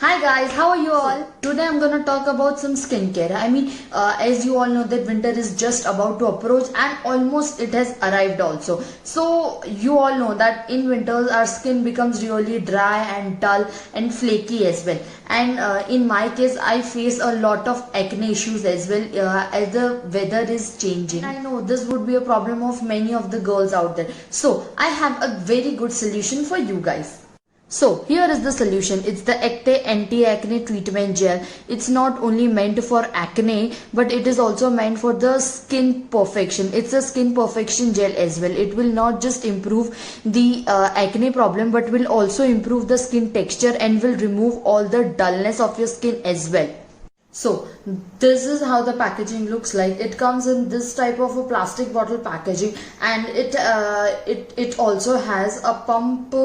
Hi guys, how are you all? Today I'm gonna talk about some skincare. As you all know that winter is just about to approach and almost it has arrived also. So you all know that in winters our skin becomes really dry and dull and flaky as well. And in my case I face a lot of acne issues as well as the weather is changing. I know this would be a problem of many of the girls out there. So I have a very good solution for you guys. So here is the solution. It's the Acte Anti-Acne Treatment Gel. It's not only meant for acne, but it is also meant for the skin perfection. It's a skin perfection gel as well. It will not just improve the acne problem, but will also improve the skin texture and will remove all the dullness of your skin as well. So this is how the packaging looks like. It comes in this type of a plastic bottle packaging, and it also has a pump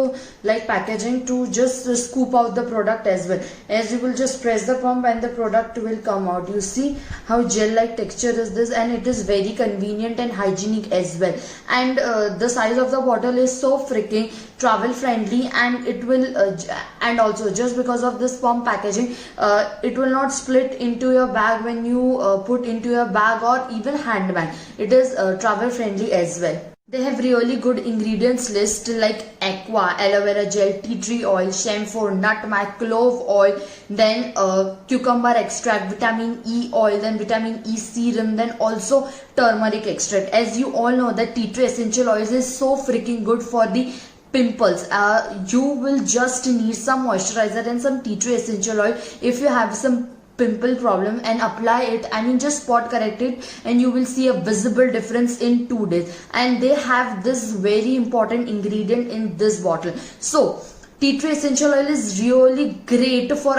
like packaging to just scoop out the product as well. As you will just press the pump and the product will come out. You see how gel like texture is this, and it is very convenient and hygienic as well. And the size of the bottle is so freaking travel friendly, and it will and also just because of this pump packaging it will not split into your bag when you put into your bag or even handbag. It is travel friendly as well. They have really good ingredients list like aqua, aloe vera gel, tea tree oil, camphor, nutmeg, clove oil, then cucumber extract, vitamin E oil, then vitamin E serum, then also turmeric extract. As you all know that tea tree essential oils is so freaking good for the pimples. You will just need some moisturizer and some tea tree essential oil if you have some pimple problem, and apply it. Just spot correct it and you will see a visible difference in 2 days. And they have this very important ingredient in this bottle. So tea tree essential oil is really great for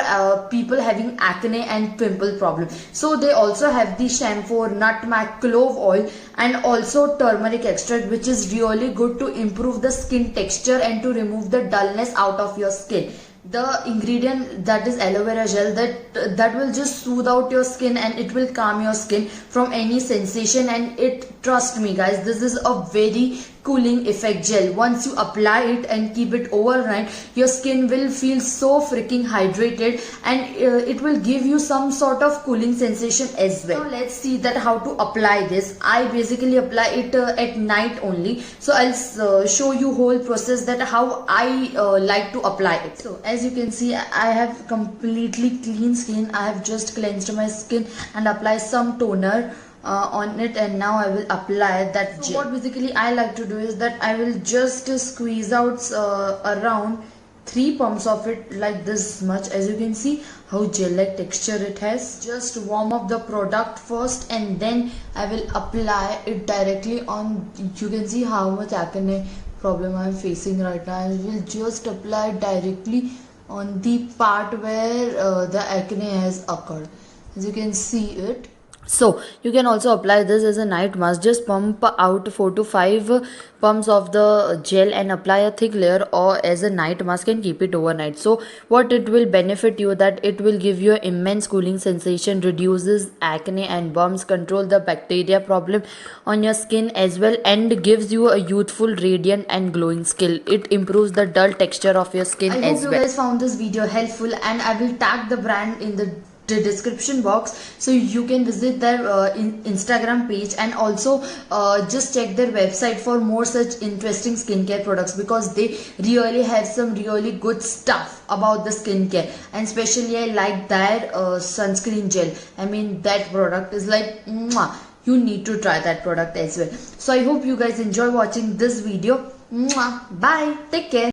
people having acne and pimple problem. So they also have the camphor, nutmeg, clove oil, and also turmeric extract, which is really good to improve the skin texture and to remove the dullness out of your skin. The ingredient that is aloe vera gel that will just soothe out your skin and it will calm your skin from any sensation, and it, trust me guys, this is a very cooling effect gel. Once you apply it and keep it overnight, your skin will feel so freaking hydrated, and it will give you some sort of cooling sensation as well. Now let's see that how to apply this. I basically apply it at night only, so I'll show you whole process that how I like to apply it. So as you can see, I have completely clean skin. I have just cleansed my skin and apply some toner on it, and now I will apply that gel. So what basically I like to do is that I will just squeeze out around 3 pumps of it like this much. As you can see how gel like texture it has. Just warm up the product first and then I will apply it directly on. You can see how much acne problem I am facing right now. I will just apply directly on the part where the acne has occurred. As you can see it. So you can also apply this as a night mask. Just pump out 4 to 5 pumps of the gel and apply a thick layer or as a night mask and keep it overnight. So what it will benefit you, that it will give you immense cooling sensation, reduces acne and bumps, control the bacteria problem on your skin as well, and gives you a youthful, radiant and glowing skin. It improves the dull texture of your skin as well. I hope you guys found this video helpful, and I will tag the brand in the description box, so you can visit their Instagram page, and also just check their website for more such interesting skincare products, because they really have some really good stuff about the skincare. And especially I like their sunscreen gel. That product is like mwah. You need to try that product as well. So I hope you guys enjoy watching this video. Mwah. Bye, take care.